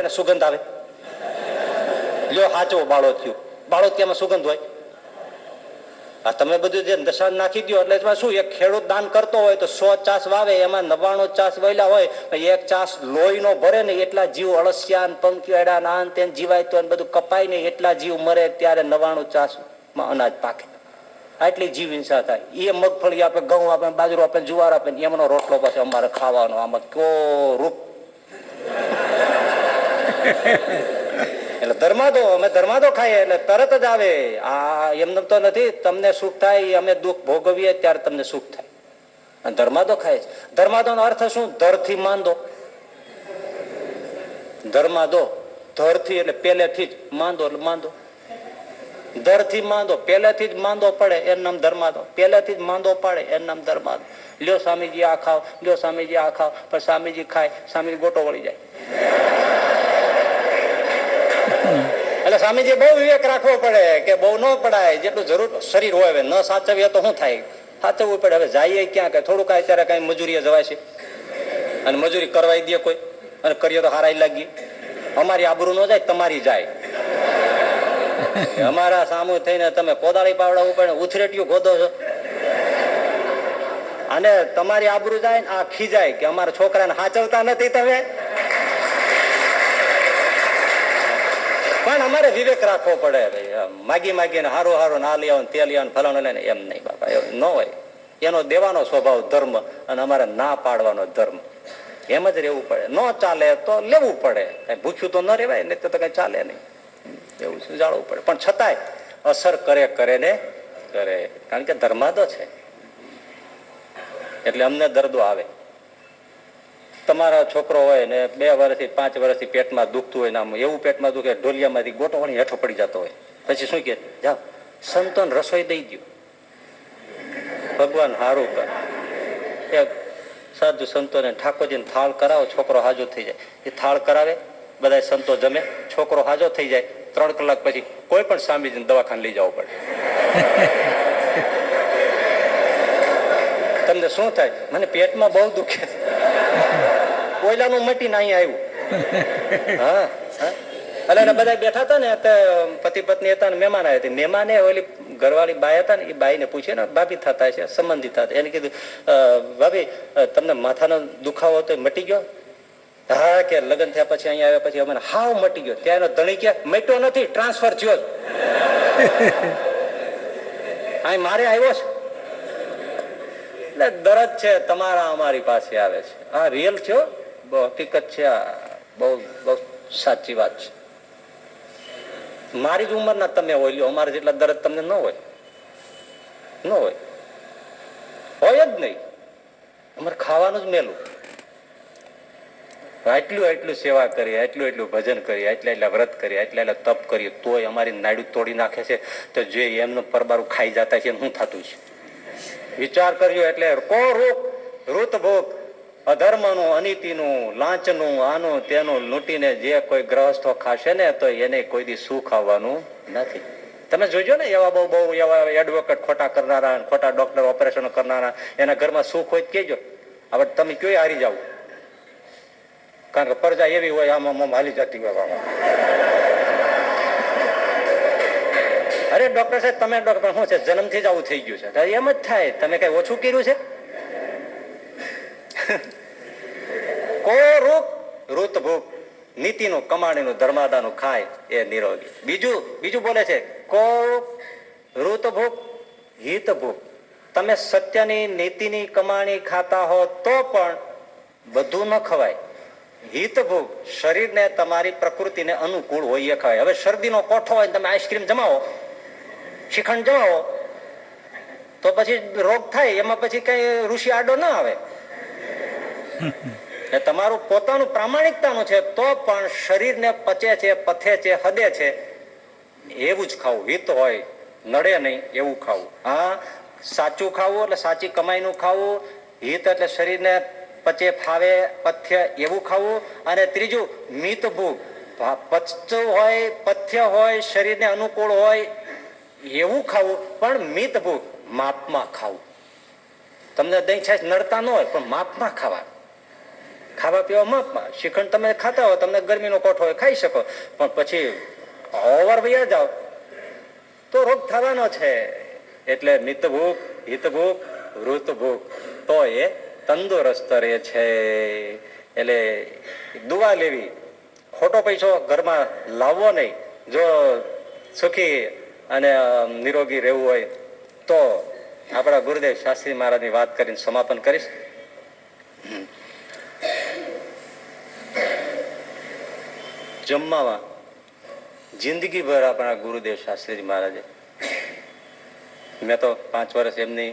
હોય ને સુગંધ આવે? લ્યો હાચો બાળો થયો, બાળો ત્યાંમાં સુગંધ હોય? આ તમે બધું જે દશા નાખી દો એટલે એમાં શું, એક ખેડૂત દાન કરતો હોય તો 100 ચાસ વાવે, એમાં 99 ચાસ વાવેલા હોય, એક ચાસ લોહી નો ભરે ને એટલા જીવ અળસિયા પંખીડા નાન તેન જીવાય તો બધું કપાય ને એટલા જીવ મરે, ત્યારે 99 ચાસ માં અનાજ પાકે. આટલી જીવ હિંસા થાય. એ મગફળી આપે, ઘઉં આપે, બાજરો આપે, જુવાર આપે, એમનો રોટલો પાસે અમારે ખાવાનો. આમાં કયો રૂપ! એટલે ધર્માદો, અમે ધર્માદો ખાઈએ એટલે તરત જ આવે. આ એમને તો નથી તમને સુખ થાય, અમે દુઃખ ભોગવીએ ત્યારે તમને સુખ થાય. અને ધર્માદો ખાય છે. ધર્માદો નો અર્થ શું? ધરથી માંદો. ધર્માદો ધરથી એટલે પહેલેથી જ માંદો, એટલે માંદો. ધરથી માંદો, પહેલેથી જ માંદો પડે એનું નામ ધર્માદો. પહેલેથી જ માંદો પડે એનું નામ ધર્માદો. લ્યો સ્વામીજી આ ખાવ, લ્યો સ્વામીજી આ ખાવ, પણ સ્વામીજી ખાય, સ્વામીજી ગોટો વળી જાય. એટલે સ્વામીજી બહુ વિવેક રાખવો પડે કે બહુ ન પડાય, જેટલું જરૂર શરીર હોય. ન સાચવીએ તો શું થાય? સાચવવું પડે. હવે જઈએ ક્યાં? કે થોડુંક અત્યારે કઈ મજૂરીએ જવાય છે અને મજૂરી કરવાઈ દે કોઈ, અને કરીએ તો હારાઈ લાગી. અમારી આબરૂ ન જાય, તમારી જાય. અમારા સામુ થઈને તમે કોદાળી પાવડા પડે ઉથરેટિયું ગોદો છો, અને તમારી આબરૂ જાય ને આ ખીજાય કે અમારા છોકરાને હાચવતા નથી તમે. પણ અમારે વિવેક રાખવો પડે. માગી માગીને હારું હારું ના લઈ આવો, તે લઈ આવો, ફલાણું લઈને, એમ નહીં બાપા, એવું ન હોય. એનો દેવાનો સ્વભાવ ધર્મ, અને અમારે ના પાડવાનો ધર્મ. એમ જ રહેવું પડે. ન ચાલે તો લેવું પડે. કઈ ભૂખ્યું તો ન રહેવાય ને, તો કઈ ચાલે નહીં. એવું જાળવવું પડે. પણ છતાંય અસર કરે ને કરે, કારણ કે ધર્માદો છે એટલે અમને દર્દો આવે. તમારા છોકરો હોય ને 2 વર્ષથી 5 વર્ષથી પેટમાં દુખતું હોય ને, આમ એવું પેટમાં દુખે ઢોલિયામાંથી ગોટો વળી હેઠો પડી જતો હોય, પછી શું કે જાઓ સંતોને રસોઈ દઈ દો, ભગવાન હારું કરે. એક સાધુ સંતોને ઠાકોરજીને થાળ કરાવો, છોકરો હાજો થઈ જાય. એ થાળ કરાવે, બધા સંતો જમે, છોકરો હાજો થઈ જાય. 3 કલાક પછી કોઈ પણ સ્વામીજીને દવાખાને લઈ જવું પડે. તમને શું થાય? મને પેટમાં બહુ દુખે, કોયલાનું મટીને અહીંયા આવ્યું. હા એટલે બધા બેઠા હતા ને, પતિ પત્ની હતા ને મહેમાન આવ્યા હતા. મહેમાને ઓલી ઘરવાળી બાઈ હતા ને, એ બાઈને પૂછે ને, ભાભી થતા છે, સંબંધિત હતા. એને કીધું ભાભી તમને માથાનો દુખાવો તો મટી ગયો? હા કે લગ્ન થયા પછી અહીંયા આવ્યા પછી અમને હાવ મટી ગયો. ત્યાં એનો ધણી કે મટ્યો નથી, ટ્રાન્સફર થયો. અહીં મારે આવ્યો છે. એટલે દરદ છે તમારા અમારી પાસે આવે છે. આ રિયલ છે, બહુ હકીકત છે. આ બહુ બહુ સાચી વાત છે. મારી જ ઉંમરના તમે હોય લ્યો, અમારે જેટલા દરદ તમને ન હોય, ન હોય, હોય જ નહીં. અમારે ખાવાનું જ મેલું. એટલું સેવા કરીએ, એટલું ભજન કરીએ, એટલા વ્રત કરીએ, એટલા તપ કરીએ, તોય અમારી નાડું તોડી નાખે છે. તો જે એમનું પરબારું ખાઈ જતા છે, શું થતું છે? વિચાર કર્યો. એટલે રૂત ભોગ અધર્મનું, અનીતિનું, લાંચનું, આનું તેનું લૂંટીને જે કોઈ ગ્રહસ્થો ખાશે ને, તો એને કોઈ દી સુખ આવવાનું નથી. તમે જોજો ને, એવા બહુ એવા એડવોકેટ ખોટા કરનારા, ખોટા ડોક્ટર ઓપરેશન કરનારા, એના ઘરમાં સુખ હોય કેજો. હવે તમે કયો હારી જાવ, કારણ કે પ્રજા એવી હોય, આમાં હાલી જતી હોય. અરે ડોક્ટર સાહેબ તમે ડોક્ટર શું છે, જન્મથી જ આવું થઈ ગયું છે? એમ જ થાય. તમે કઈ ઓછું કર્યું છે? રૂત ભૂખ નીતિનું, કમાણીનું, ધર્માદાનું ખાય એ નિરોગી. બીજું બોલે છે રૂત ભૂખ હિત ભૂખ. તમે સત્યની, નીતિની કમાણી ખાતા હો તો પણ બધું ન ખવાય. હિત ભૂખ શરીરને, તમારી પ્રકૃતિને અનુકૂળ હોય એ ખવાય. હવે શરદીનો કોઠો હોય, તમે આઈસ્ક્રીમ જમાવો, શ્રીખંડ જમાવો, તો પછી રોગ થાય. એમાં પછી કઈ ઋષિ આડો ના આવે. તમારું પોતાનું પ્રામાણિકતાનું છે તો પણ શરીરને પચે છે, પથે છે, હદે છે એવું જ ખાવું. હિત હોય, નડે નહીં એવું ખાવું. હા, સાચું ખાવું એટલે સાચી કમાઈનું ખાવું. હિત એટલે શરીરને પચે, ફાવે, પથ્ય એવું ખાવું. અને ત્રીજું મિત ભૂખ, પચતું હોય, પથ્ય હોય, શરીરને અનુકૂળ હોય એવું ખાવું. પણ મિત ભૂખ માપમાં ખાવું. તમને દહીં છાશ નડતા ન હોય પણ માપમાં ખાવા. ખાવા પીવા માપમાં. શ્રીખંડ તમે ખાતા હો, તમને ગરમીનો કોઠો હોય ખાઈ શકો, પણ પછી ઓવર વયા જાઓ તો રોગ થવાનો છે. એટલે મિતભૂખ, હિતભૂખ, વૃતભૂખ તો એ તંદુરસ્ત રહે છે. એટલે દુઆ લેવી, ખોટો પૈસો ઘરમાં લાવવો નહીં. જો સુખી અને નિરોગી રહેવું હોય તો આપણા ગુરુદેવ શાસ્ત્રી મહારાજની વાત કરીને સમાપન કરીશ. જમવામાં જિંદગીભર આપણા ગુરુદેવ શાસ્ત્રીજી મહારાજે, મેં તો 5 વર્ષ એમની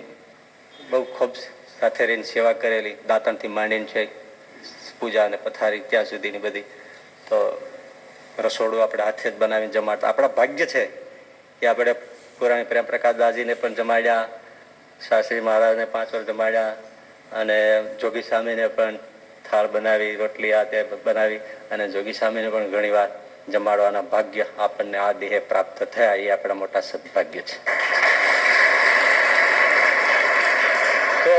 બહુ ખૂબ સાથે રહીને સેવા કરેલી, દાંતણથી માંડીને છે પૂજા અને પથારી ત્યાં સુધીની બધી. તો રસોડું આપણે હાથે જ બનાવીને જમાડતા. આપણા ભાગ્ય છે કે આપણે પુરાણી પ્રેમ પ્રકાશ દાજીને પણ જમાડ્યા, શાસ્ત્રી મહારાજને 5 વર્ષ જમાડ્યા, અને જોગી સ્વામીને પણ થાળ બનાવી, રોટલી આ તે બનાવી, અને જોગી સ્વામીને પણ ઘણી વાર જમાડવાના ભાગ્ય આપણને આ દેહે પ્રાપ્ત થયા. એ આપણા મોટા સદભાગ્ય છે. તો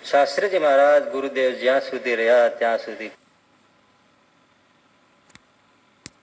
શાસ્ત્રીજી મહારાજ ગુરુદેવ જ્યાં સુધી રહ્યા ત્યાં સુધી